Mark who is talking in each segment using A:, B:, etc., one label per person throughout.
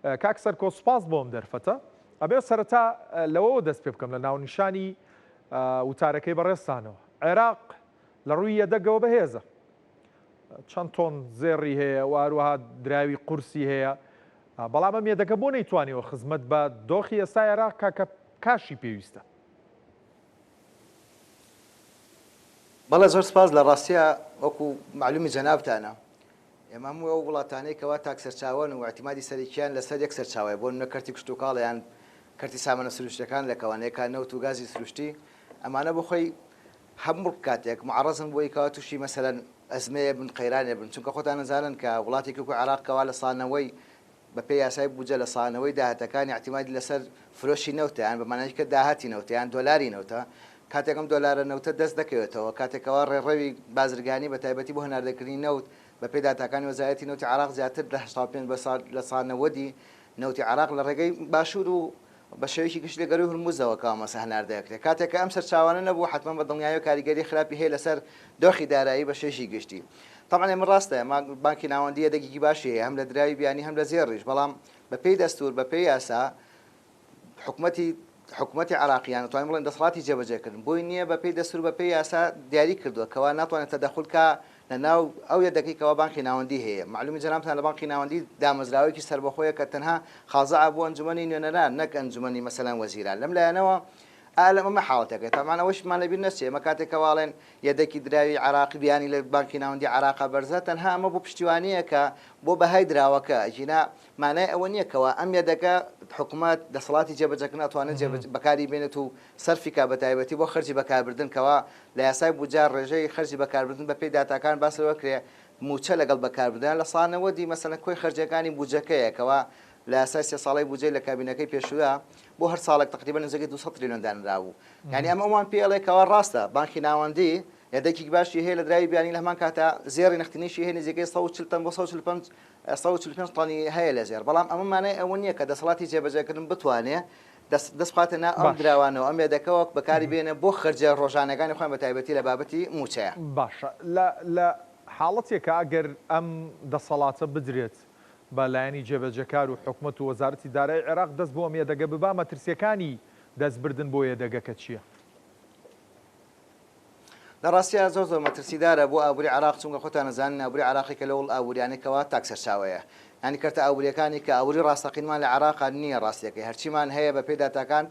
A: کاک سەرکۆ سوپاس بۆم دەرفەتە ئەبێ سەرەتا لەوەوە دەست پێ بکەم لە ناونیشانی وتارەکەی بەڕێستانەوە عێراق لە ڕووی یەدەگەوە بەهێزە چەند تۆن زێڕی هەیە واروها دراوی قورسی هەیە بەڵام ئەم یەدەگە بۆ نەیتوانیەوە خزمەت بە دۆخی ئێستا عێراق کاکە کاشی پێویستە.
B: بەڵێ زۆر سپاس لە ڕاستیە وەکو معلومی جەنابتانە ئێمە هەموو ئەو وڵاتانەی کەوا تاک سەرچاوەن و اعتیمادی سەرێکیان لەسەر یەک سەرچاوەیە بۆ نمونە کەرتی کشتتوکاڵیان کەرتی سامانە سروشتەکان لە کەوانەیەکان نەوت و گازی سروشتی ئەمانە بۆ خۆی هەموو کاتێک معڕەزم بۆی کەوا تووشی مەسەلەن ئەزمەیە بن قەیرانێ بن چونکە خۆتان نەزانن کە وڵاتێکی وەکو عێراقەوە لە سانەوەی بەپێی یاسای بوجە لە سانەوەی داهاتەکانی اعتیمادی لەسەر فرۆشی نەوتە یان بەمانەوەی کە داهاتی نەوتە یان دۆلاری نەوتە کاتێکم دۆلارە نەوتە دەست دەکەوێتەوە کاتێکەوە ڕێڕەوی بازرگانی بە تایبەتی بۆ هەناردەکردنی نەوت بەپێی داهاتەکانی وەزارەتی نەوتی عێراق زیاتر لە 85 لە سانەوەدی نەوتی عێراق لە ڕێگەی باشوور و بە شێوەیەکی گشت لە گەروی هورموزەوە کامەسە هەناردەکرێت کاتێککە ئەم سەرچاوانە نەبوو حتمما بە دڵنیایی و کاریگەری خراپی هەیە لەسەر دۆخی دارایی بە شێشی گشتی طبعا ئێمە ڕاستە بانکی ناوەندی یەدەگێکی باشی هەیە هەم لە دراوی بیانی هەم لە زێڕیش بەڵام بەپێی دەستور بەپێی یاسا حکوومەتی عراقییان توانین بڵێن دەسەڵاتی جێبەجێکردن بۆی نییە بەپێی دەستور بەپێی یاسا دیاری کردووە کەوا ناتوانێت تەدەخولکە لە ناو ئەو یەدەکەیەوە بانکی ناوەندی هەیە معلومی جەنابتان لە بانکی ناوەندی دامەزراوەیەکی سەربەخۆیە کە تەنها خازعە بۆ ئەنجومەنی نوێنەران نەک ئەنجومەنی مەسەلەن وەزیران لەم لایەنەوە ئالەم ئەمە حاڵەتەکە تامانەوەشمان لەبیر نەچێ ئەمە کاتێکەواڵێن یەدەکی دراوی عراقی بیانی لە بانکی ناوەندی عراقا بەرزە تەنها ئەمە بۆ پشتیوانیە کە بۆ بەهای دراوەکە ژینا مانای ئەوە نییە کەەوە ئەم یەدەکە حکوومەت دەسەڵاتی جێبەجەکردن ناتوانێت بەکاری بێنێت و سەرفیکا بە تایبەتی بۆ خەرجی بەکاربردن کەوا لە یاسای بوجار ڕێژەی خەرجی بەکاربردن بەپێی داتاکان باسەوە کرێ موچە لەگەڵ بەکاربردن لە سانەوەدی مەسەلەن کۆی خەرجەکانی بوجەکەیەکەوە لە ئاسای 3 ساڵی بودجێ لە کابینەکەی پێشودا بۆ هەر ساڵێک تقریبا نزیک 200 تریلیۆن دانراوە یعنی ئەمە ئەوان پێڵێکەوە ڕاستە بانکی ناوەندی یەدەکی باشی هەیە لە درای بیانی لە هەمان کاتە زێڕی نەختنیشی هەیە نزیکەی 140 تن بۆ 145 تۆنی هەیە لە زێر بەڵام ئەمە مانای ئەوە نییە کە دەسەڵاتی جێبەجێکردن بتوانێت دەست بخاتە نا ئەم دراوانەوە ئەم یەدەکەوە بەکاری بێنە بۆ خەرجە ڕۆژانەکانی خۆیان بە تایبەتی لە بابەتی موچەیە
A: باشە لە حاڵەتێکە ئەگەر ئەم دەسەڵاتە بدرێت بەلایەنی جێبەجەکار و حکوومەت و وەزارەتی دارایی عێراق دەست بۆ ئەم یەدەگە ببا مەترسیەکانی دەستبردن بۆ یەدەگەکە چییە؟
B: لە ڕاستیە زۆر مەترسیدارە بۆ ئابووری عراق چونکە خۆتان نەزانن ئابووری عراقی کە لەوڵ ئابووریانێکەوە تاک سەرچاوەیە ینی کەرتە ئابووریەکانی کە ئابووری ڕاستەقینمان لە عراقا نییە ڕاستیەکەی هەرچیمان هەیە بە پێی داتاکان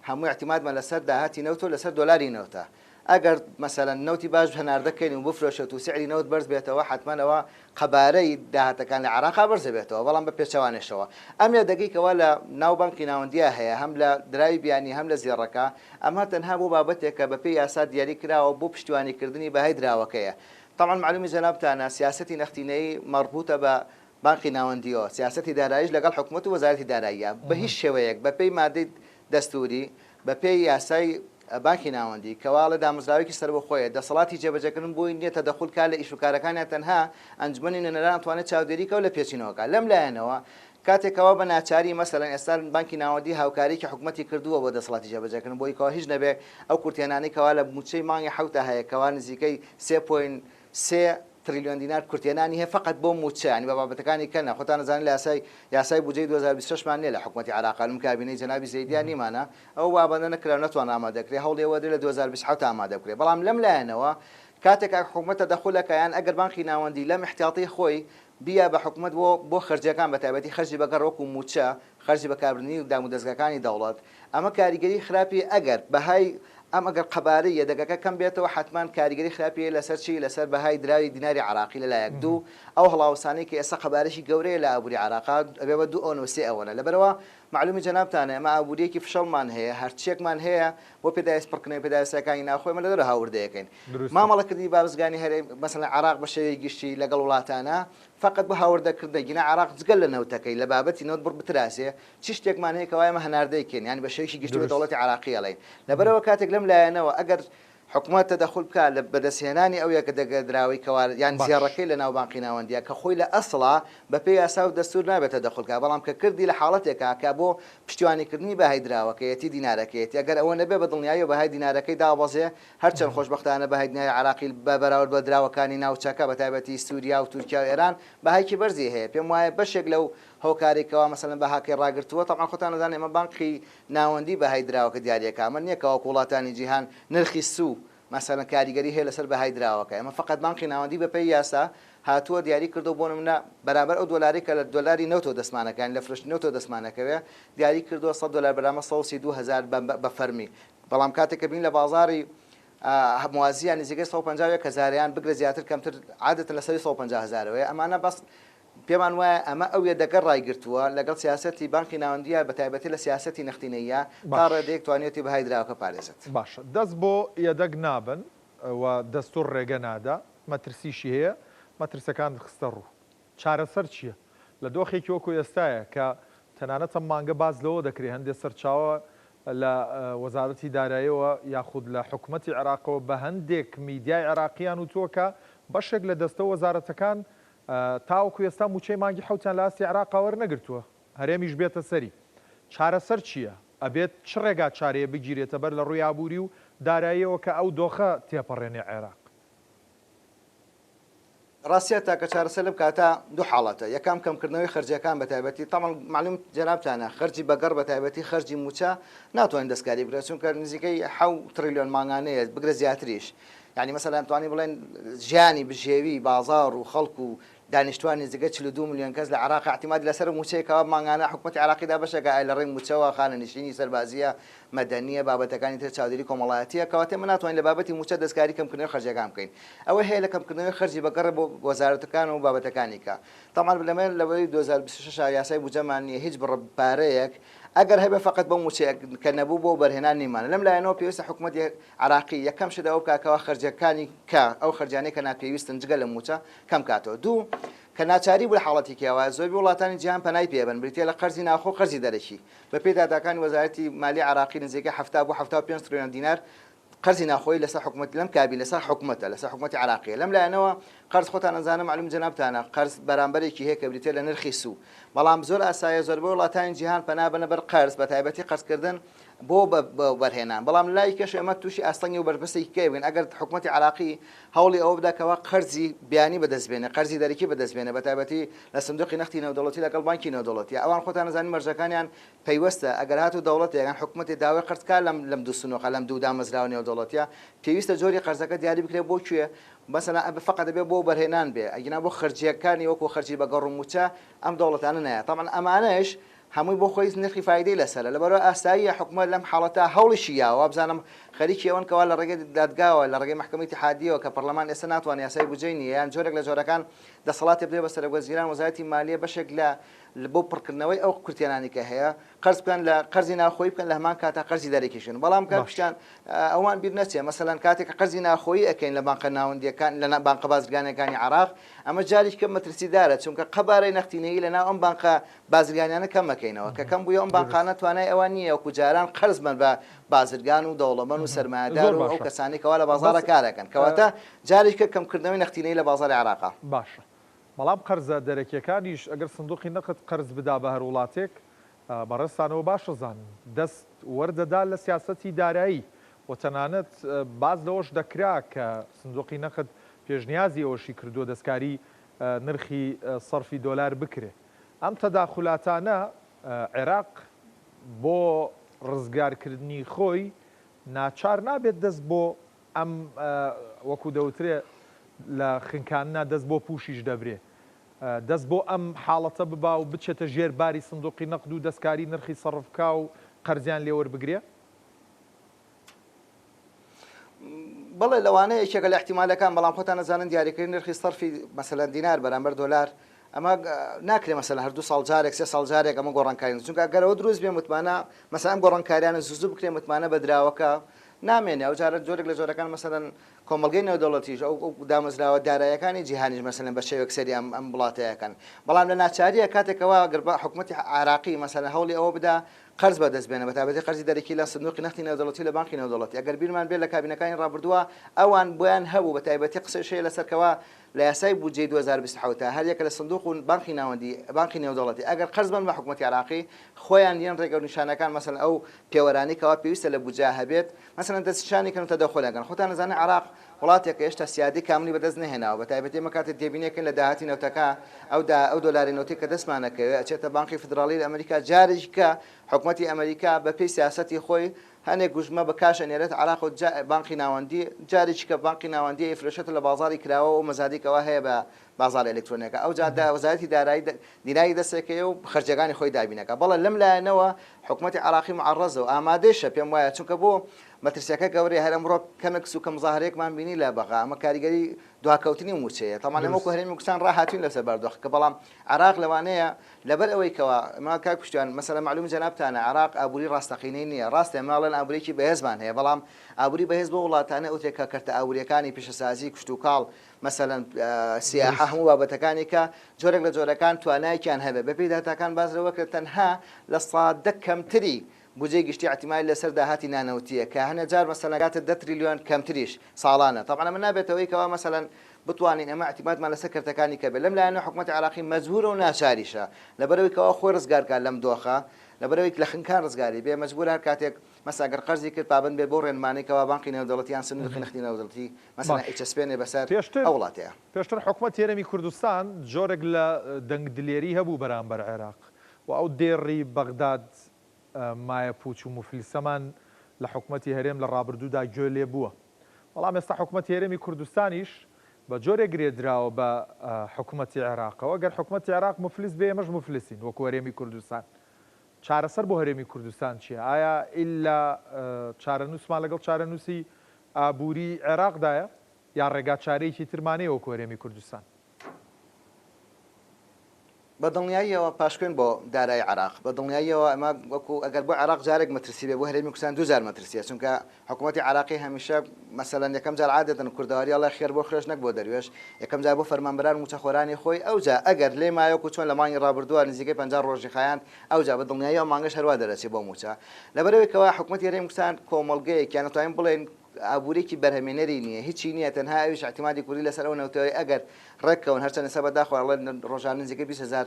B: هەموو احتیمادمان لەسەر داهاتی نەوت و لەسەر دۆلاری نەوتە ئەگەر مەسەلەن نەوتی باش هەناردەکەین و بفرۆشێت و سعری نەوت بەرز بێتەوە حتممەەوە قەبارەی داهاتەکان لە عراقا بەرزە بێتەوە بەڵام بە پێچەوانێشەوە ئەم یەدەگەیکەوە لە ناو بانکی ناوەندیە هەیە هەم لە درای بیانی هەم لە زێڕەکە ئەمە تەنها بۆ بابەتێکە بەپێی یاسا دیاری کراوە بۆ پشتیوانیکردنی بەهای دراوەکەیە طبعا معلومی جەنابتانە سیاسەتی نەختینەی مربوطە بە بانکی ناوەندیەوە سیاسەتی داراییش لەگەڵ حکوومەت و وەزارەتی داراییە بە هیچ شێوەیەک بەپێی مادەی دەستوری بەپێی یاسای بانکی ناوەندی کەواڵە دامەزراوێکی سەر بە خۆیە دەسەڵاتی جێبەجەکردن بۆی نییە تەدەخولکە لە ئیشوکارەکانیان تەنها ئەنجومەنی نوێنەران توانێت چاودێریکەوە لە پێچینەوەکە لەم لایەنەوە کاتێکەوە بە ناچاری مەسەلەن ئێستا بانکی ناوەندی هاوکاریکی حکوومەتی کردووە بۆ دەسەڵاتی جێبەجەکردن بۆی کەوا هیچ نەبێ ئەو کورتێنانەی کەوا لە موچەی مانگی حوتە هەیە کەوا نزیکەی 3.3 تریلیۆن دینار کورتێنانی هەیە فقط بۆ موچەانی بە بابەتەکانی کەنە خۆتان نەزانن لە یاسای بودجەی 2026 مان لێ لە حکوومەتی عراق لەم کابینەی جەنابی زەیدیان نیمانە ئەو بابەتە نەکراوە نەتوان ئامادەکرێت هەوڵێوە لە 2027 ئامادە بکرێت بەڵام لەم لایەنەوە کاتێک حکوومەتە دەخولەکەیان ئەگەر بانکی ناوەندی لەم احتیاطی خۆی بیا بە حکوومەت بۆ خەرجەکان بە تایبەتی خەرجی بەگەڕ وەکو موچە خەرجی بەکاربردنی و دامودەستگاکانی دەوڵەت ئەمە کاریگەری خراپی ئەگەر بەهای ئەم ئەگەر قەبارەی یەدەگەکە کەم بێتەوە حتمان کاریگەری خراپی لەسەر چی لەسەر بەهای دراوی دیناری عراقی لەلایەک دوو ئەو هەڵاوسانەی کە ئێستا قەبارەشی گەورەیە لە ئابووری عراقا ئەبێ بە 2 ئەو 3 ئەوەنە لەبەرەوە معلومی جەنابتانە ئەمە ئابووریەکی فشەڵمان هەیە هەرچیەکمان هەیە بۆ پێداویست پڕکردنەوەی پێداویستەکانی ناوخۆیمە لەدەر هاوردەیەکەین مامەڵەکردنی بابزگانی هەرێم مەسەڵەن عراق بە شێوەی گشتی لەگەڵ وڵاتانە فقط بە هاوردەکردن گینا عراق جگەل لە نەوتەکەی لە بابەتی نەوت بڕ بتراسێ چی شتێکمان هەیە کەوایە ئەمە هەناردەیەکەین ینی بە شێوەیەکی گشتی بە دەوڵەتی عراقی ئەڵێن لەبەرەوە کاتێک لەم لایەنەوە ئەگەر حکوومەت تەدەخول بکە لە بەدەستهێنانی ئەو یەکە دەگەدراوی کەوا یان زیێڕەکەی لە ناو بانکی ناوەندیە کە خۆی لە ئەسڵا بەپێی یاسا و دەستور نابێت تەدەخولکە بەڵام کە کردی لە حاڵەتێکە کە بۆ پشتیوانیکردنی بەهای دراوەکەیەتی دینارەکەیەتی ئەگەر ئەوە نەبێ بە دڵنیایی و بەهای دینارەکەی دابەزێ هەرچەند خۆشبەختانە بەهای دیناری عراقی بە بەراورد بە دراوەکانی ناوچەکە بە تایبەتی سووریا و تورکیا و ئێران بەهایکی بەرزی هەیە پێم وایە بەشێک لەو هۆکارێکەوە مەسەلەن بە هاکەی ڕاگرتووە تەمان خۆتان نەزانێ ئەمە بانقی ناوەندی بەهای دراوە کە دیاریەکە ئەمە نییە کەەوە وڵاتانی جیهان نرخی سوو مەسەلەن کاریگەری هەیە لەسەر بەهای دراوەکە ئەمە فقط بانقی ناوەندی بەپێی یاسا هاتووە دیاری کردو بۆ نمونە بەرامبەر ئەو دۆلاری کە لە دۆلاری نەوتۆ دەسمانەکان لە فرشت نەوتۆ دەسمانەکەوێ دیاری کردووە 100 دلار بەرامە 132,000 بە فەرمی بەڵام کاتێککە بین لە بازاری موازیان نزیکەی 150 کە زاریان بگرە زیاتر کەمتر عادەتەن لەسەری 150,000ەوەی ئەمانە بەس پێمان وایە ئەمە ئەو یەدەگە ڕایگرتووە لەگەڵ سیاسەتی بانکی ناوەندیە بە تایبەتی لە سیاسەتی نەختینەیە تا ڕێدەیەک توانێتی بەهای دراوەکە پارێزێت.
A: باشە دەست بۆ یەدەگ نابن و دەستور ڕێگە نادا مەترسیشی هەیە مەترسەکان خستە ڕوو چارەسەر چییە؟ لە دۆخێکی وەکو ئێستاە کە تەنانەت ئەم مانگە باز لەوە دەکرێت هەندێک سەرچاوە لە وەزارەتی داراییەوە یاخود لە حکوومەتی عێراقەوە بە هەندێک میدیای عێراقیان وتووەکە بەشێک لە دەستە وەزارەتەکان تاوەکو ئێستا موچەی مانگی حوتیان لە ئاستی عێراقا وەرنەگرتووە هەرێمیش بێتە سەری چارەسەر چییە؟ ئەبێت چ ڕێگا چارەیە بگیرێتە بەر لە ڕووی ئابووری و داراییەوە کە ئەو دۆخە تێپەڕێنێ عێراق؟
B: ڕاستیە تاکە چارەسەر لەم کاتە دوو حاڵەتە یەکەم کەمکردنەوەی خەرجیەکان بە تایبەتی تەمەڵ معلوم جەنابتانە خەرجی بەگەڕ بە تایبەتی خەرجی موچە ناتوانین دەستکاری بکرێت چونکە نزیکەی 7 تریلیۆن مانگانەیە بگرە زیاتریش یعنی مەسەلەن توانی بڵێن ژیانی بژێوی بازار و خەڵکو و دانیشتوانی نزیکە 42 میلیۆن کەس لە عێراق احتیمال لەسەر موچەیەکەوە مانگانە حکوومەتی عێراقیدا بەشێکە لە ڕێی موچەوە خانەنشینی سەربازیە مەدەنیە بابەتەکانی تر چاودێری کۆمەڵایەتیە کەواتە من ناتوانین لە بابەتی موچە دەستکاری کەمکردنەوەی خەرجیەکان بکەین ئەوە هەیە لە کەمکردنەوەی خەرجی بەگەڕ بۆ وەزارەتەکان و بابەتەکانی کە تەمان لەمە لەوەی 2026 یاسای بودجەمان نییە هیچ بڕپارەیەک ئەگەر هەبێ فقط بۆ موچەیەک کە نەبوو بۆ بەرهێنان نیمانە لەم لایەنەوە پێویستە حکوومەتی عێراقی یەکەم شەدا ئەو کاکەوە خەرجیەکانی کە ئەو خەرجانەی کە ناپێویستن جگە لە موچە کەم کاتەوە دوو کە ناچاری بوو لە حاڵەتی کێوە زۆربەی وڵاتانی جیهان پەنای پێبن بریتە لە قەرزی ناخۆ قەرزی دەرەکی بە پێی داداکانی وەزارەتی مالی عێراقی نزیکە 70 بۆ 75 تریلیۆن دینار قەرزی ناخۆی لەسەر حکوومەت لەم کابی لەسەر حکوومەتە لەسەر حکوومەتی عێراقیە لەم لایەنەوە قەرز خۆتان ئەزانم معلوم جەنابتانە قەرز بەرامبەرێکی هەیە کە بریتە لە نرخی سوو بەڵام زۆر ئاسایە زۆربەی وڵاتانی جیهان پەنا بنە بەر قەرز بە تایبەتی قەرزکردن بۆ بەرهێنان بەڵام لای کەش ئەمە تووشی ئاستەنگی و بەرپرسێکی کەوێن ئەگەر حکوومەتی عێراقی هەوڵی ئەوە بداکەوە قەرزی بیانی بەدەستبێنێ قەرزی دەرەکی بەدەستبێنێ بە تایبەتی لە سندوقی نەختی نێودەوڵەتی لەگەڵ بانکی نێودەوڵەتی ئەوان خۆتان نەزانین مەرجەکانیان پەیوەستە ئەگەر هاتوو دەوڵەتێکان حکوومەتی داوای قەرزکا لەم دوو سنووقە لەم دوو دامەزراوە نێودەوڵەتیە پێویستە جۆری قەرزەکە دیاری بکرێت بۆ کوێ مثلا فقط دەبێت بۆ بەرهێنان بێ ئەگەنا بۆ خەرجیەکانی وەکو خەرجی بەگەڕ و موچە ئەم دەوڵەتانە نایە طبعا ئەمانەش هەمووی بۆ خۆی نرخی فایدەی لەسەرە لەبەرەوە ئاساییە حکوومەت لەم حاڵەتە هەوڵیشی یاوە بزانم خەریکی ئەوەن کەوا لە ڕێگەی دادگاوە لە ڕێگەی محکەمەی اتحادیەوە کە پەرلەمان ئێستا ناتوانێت یاسای بودجەی نییە یان جۆرێک لە جۆرەکان دەسەڵاتی بدرێت بە سەرۆکوەزیران وەزارەتی مالیە بەشێک لە بۆ پڕکردنەوەی ئەو کورتێنانی کە هەیە قەرز بکەن لە قەرزی ناخۆیی بکەن لە هەمان کاتە قەرزی دەرەکیشن بەڵام کە پیشیان ئەوان بیر نەچێ مەسەلەن کاتێک کە قەرزی ناخۆیی ئەکەین لە بانقە ناوەندیەکان لە بانقە بازرگانیەکانی عێراق ئەمە جاریش کە مەترسیدارە چونکە قەبارەی نەختینەیی لەناو ئەم بانقە بازرگانیانە کەم مەکەینەوە کە کەم بووە ئەم بانقانە توانای ئەوان نییە وەکو جاران قەرز بن بە بازرگان و دەوڵەمەند و سەرمایه‌دار و ئەو کەسانی کەوا لە بازاڕە کارەکەن کەواتە جاریش کە کەمکردنەوەی نەختینەیی لە بازاڕی عێراقا
A: باشە بەڵام قەرزە دەرەکیەکانیش ئەگەر سندوقی نەقد قەرز بدا بە هەر وڵاتێک بەڕێستانەوە باشەزان دەست وەردەدا لە سیاسەتی دارایی و تەنانەت باز لەوەش دەکرا کە سندوقی نەقد پێشنیازی ئەوەشی کردووە دەستکاری نرخی سەرفی دۆلار بکرێ ئەم تەداخولاتانە عێراق بۆ ڕزگارکردنی خۆی ناچار نابێت دەست بۆ ئەم وەکو دەوترێ لە خنکاننا دەست بۆ پوشیش دەبرێ دەست بۆ ئەم حاڵەتە ببا و بچێتە ژێر باری سندوقی نەقد و دەستکاری نرخی سەرفکا و قەرزیان لێوەربگرێ
B: بەڵێ لەوانەیە یەکێکە لە احتیمالەکان بەڵام خۆتان نەزانن دیاریکردنی نرخی سەرفی مەسەلەن دینار بەرامبەر دۆلار ئەمە ناکرێت مەسەلەن هەردوو ساڵ جارێک سێ ساڵ جارێک ئەمە گۆڕانکاری چونکە ئەگەرەوە دروست بێ متمانە مەسەلەن ئەم گۆڕانکاریانە زوو بکرێ متمانە بە دراوەکە نامێنێ ئەو جارە جۆرێک لە جۆرەکان مەسەلەن کۆمەلگەی نێودەوڵەتیش ئەو دامەزراوە داراییەکانی جیهانیش مەسەلەن بە شێوەیەک سەری ئەم وڵاتەیەکەن بەڵام لە ناچاریە کاتێکەوە گەر بە حکوومەتی عێراقی مەسەلەن هەوڵی ئەوە بدا قەرز بەدەستبێنە بە تایبەتی قەرزی دەرەکی لە سندوقی نەختی نێودەوڵەتی لە بانکی نێودەوڵەتی ئەگەر بیرمان بێت لە کابینەکانی ڕابردووە ئەوان بۆیان هەبوو بە تایبەتی قسەشەیە لەسەرکەوە لە یاسای بودجەی 2027 هەر یەکە لە سندوق و بانکی ناوەندی بانکی نێودەوڵەتی ئەگەر قەرز بن بە حکوومەتی عێراقی خۆیان دیان ڕێگە و نیشانەکان مەسەلەن ئەو پێوەرانی کەوا پێویستە لە بودجە هەبێت مەسەلەن دەستنیشانی کەن و تەدەخۆلەکەن خۆتان نەزانن عێراق وڵاتێک هێشتا سیادی کاملی بەدەست نهێناوە بە تایبەتی مەکاتێک دێبینێکن لە داهاتی نەوتەکە ئەو دۆلاری نوتی کە دەستمانەکەوێت ئەچێتە بانقی فدراڵی لە ئەمریکا جارێککە حکوومەتی ئەمریکا بەپێی سیاسەتی خۆی هەنێک گوژمە بە کاشە نێرێت عراق و بانقی ناوەندی جارێکی کە بانقی ناوەندی فرۆشێتە لە بازاری کراوە و مەزادیکەوە هەیە بە بازار ئەلکترۆنیەکە ئەو جادا وەزارەتی دینایی دەستێکەوە و خەرجەکانی خۆی دابینەکە بەڵێ لەم لایەنەوە حکوومەتی عراقی معڕەزە و ئامادەشە پێم وایە چونکە بۆ مەترسیەکە گەورەی هەر ئەمڕۆ کەمێک سوکە مزاهرەیەکمان بینی لە بەغا ئەمە کاریگەری دواکەوتنی موچەیە تەمان ئەمە هەرێمی کوردستان ڕاهاتوین لەسەر بەردۆخ کە بەڵام عراق لەوانەیە لەبەر ئەوەی کەوا ئەمە کاک کوشتیان مەسەلە معلوم جەنابتانە عراق ئابووری ڕاستەقینەی نییە ڕاستە ماڵێن ئابوورێکی بەهێزمان هەیە بەڵام ئابووری بەهێز بۆ وڵاتانە ئەوتێکە کەرتە ئابووریەکانی پیشەسازی کشت و کاڵ مەسەلەن سیاحە هەموو بابەتەکانی کە جۆرێک لە جۆرەکان توانایکیان هەبێت بەپێی داتاکان بازرەوە کرد تەنها لە سادە کەمتری بودجێ گشتی احتیمال لەسەر داهاتی نانەوتیە کە هەنە جار مەسەلەگاتە 10 تریلیۆن کەمتریش ساڵانە طبعا من نابێتەوەی کەوا مەسەلەن بتوانین ئەمە احتیمالمان لەسەر کردەکانی کە بێت لەم لایەنە حکوومەتی عراقی مەجبورە و ناچاریشە لەبەرەوەی کەوا خۆی ڕزگارکات لەم دۆخە لەبەرەوەی لە خنکان ڕزگاری بێ مەجبور هەر کاتێک مەساگەر قەرزی کرد پابند بێ بۆ ڕێنمانێکەوە بانقی نێودەوڵەتیان سندوقی نەختی نێودەوڵەتی مەسەلا HSBN بەسەر ئەو وڵاتەیە
A: پێشتر حکوومەت هێرەمی کوردستان جۆرێک لە دەنگدلێری هەبوو بەرامبەر عێراق و ئەو دێڕی بەغداد مایە پوچ و مفلیسەمان لە حکوومەتی هەرێم لە ڕابردوودا گوێ لێ بووە بەڵام ئێستا حکوومەتی هێرەمی کوردستانیش بە جۆرێک گرێدراوە بە حکوومەتی عێراقەوە گەر حکوومەتی عێراق مفلیس بێ ئێمەش مفلیسین وەکو هەرێمی کوردستان چارەسەر بۆ هەرێمی کوردستان چییە؟ ئایا ئیلا چارەنووسمان لەگەڵ چارەنووسی ئابووری عێراقدایە یا ڕێگا چارەیەکی ترمانەیە وەکو هەرێمی کوردستان؟
B: بە دڵنیاییەوە پاشکوێن بۆ دارایی عراق بە دڵنیاییەوە ئەمە وەکو ئەگەر بۆ عراق جارێک مەترسی بێ بۆ هەرێمی کوردستان دووجار مەترسیە چونکە حکوومەتی عراقی هەمیشە مەسەلەن یەکەم جار عادەتەن کوردەواری ئەڵێ خێر بۆ خرێش نەک بۆ دەروێش یەکەم جار بۆ فەرمانبەران موچەخۆرانی خۆی ئەوجا ئەگەر لێ مایەوەکو چۆن لە مانگی ڕابردووە نزیکەی 50 ڕۆژی خایاند ئەوجا بە دڵنیاییەوە مانگەش هەروە دەرەچێت بۆ موچە لەبەرەوەی کەوا حکوومەتی هەرێمی کوردستان کۆمەڵگەیەکیان دەتوانین بڵێن ئابوورێکی بەرهەمێنەری نییە هیچی نییە تەنها ئەویش احتیمالی کوردی لەسەر ئەو نەوتەوەی ئەگەر ڕێککەون هەرچەندە سەبەت داخواڵێن ڕۆژانە نزیکەی 20,000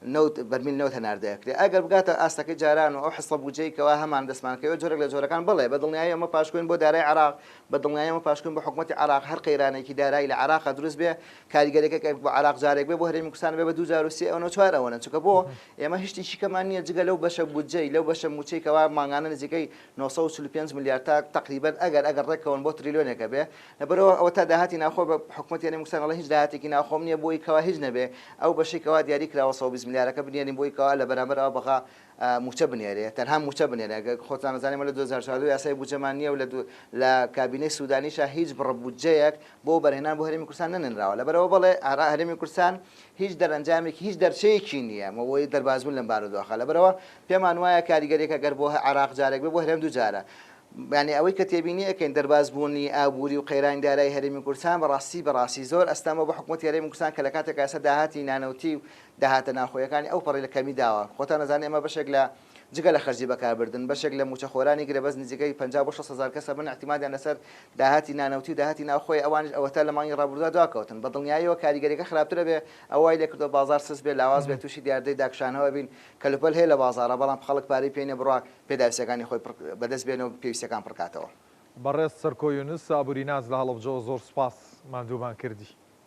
B: نوت بەرمیل نەوت هەناردەیەکرێ ئەگەر بگاتە ئاستەکەی جاران و ئەو حسە بودجەیەکەوە هەمان دەستمانکەوە جۆرێک لە جۆرەکان بڵێ بە دڵنیایی ئەمە پاشکوین بۆ دارایی عراق بە دڵنیایی ئەمە پاشکوین بە حکوومەتی عراق هەر قەیرانێکی دارایی لە عراق دروست بێ کاریگەرێکێک بۆ عراق جارێک بێ بۆ هەرێمی کوردستان بێ بە 2023 ئەوە 4 ئەوەنە چونکە بۆ ئێمە هیچ شتێکمان نییە جگە لەو بەشە بودجەی لەو بەشە موچەیەکەوە ماگانە نزیکەی 945 میلیارد تا تقریبا ئەگەر ڕێکەون بۆ تریلیۆنێکە بێ لەبەرەوە ئەوە تا داهاتی ناخۆ بە حکوومەتی هەرێمی کوردستان هیچ داهاتێکی ناخۆم نییە بۆی کەوا هیچ نەبێ ئەو بەشێکەوە دیاری کراوە 120 میلیارەکە بنێنین بۆی کەوا لە بەرامبەر ئەوە بەغا موچە بنێرێ تەنها موچە بنێرە خۆتان نەزانێمە لە 2014 یاسای بودجەمان نییە و لە کابینەی سوودانیشە هیچ بڕبودجەیەک بۆ بەرهێنان بۆ هەرێمی کوردستان نەنراوە لەبەرەوە بڵێ هەرێمی کوردستان هیچ دەرەنجامێکی هیچ دەرچەیەکی نییە مەوەی دەربازبوون لەم بارودۆخە لەبەرەوە پێمان وایە کاریگەرێکە گەر بۆ عراق جارێک بێ بۆ هەرێم دوو جارە یعنی ئەوەی کە تێبینی ئەەکەین دەربازبوونی ئابووری و قەیرانی دارایی هەرێمی کوردستان بەڕاستی زۆر ئەستامە بە حکوومەتی هەرێمی کوردستان کە لە کاتێک ئێستا داهاتی نانەوتی و داهاتە ناخۆیەکانی ئەو پەڕی لە کەمی داوە خۆتان نەزانێ ئەمە بەشێک لە جگە لە خەرجی بەکاربردن بەشێک لە موچەخۆرانی گرێبەز نزیکەی 50,000 کەسە بن احتیمالیان لەسەر داهاتی نانەوتی و داهاتی ناوخۆی ئەوانش ئەوەتە لە مانگی ڕابردوودا دواکەوتن بە دڵنیاییەوە کاریگەریەکە خراپترە بێ ئەوای لێ کردو بازار سس بێ لاواز بێت تووشی دیاردەی داکشانەوە بین کەلوپەل هەیە لە بازارە بەڵام خەڵک پارەی پێێنێ بڕوا پێداویستەکانی خۆی بەدەست بێنەوە پێویستەکان پڕکاتەوە
A: بەڕێز سەرکۆ یونس ئابووری ناز لە هەڵەبجەوە زۆر سوپاس ماندوومان کردی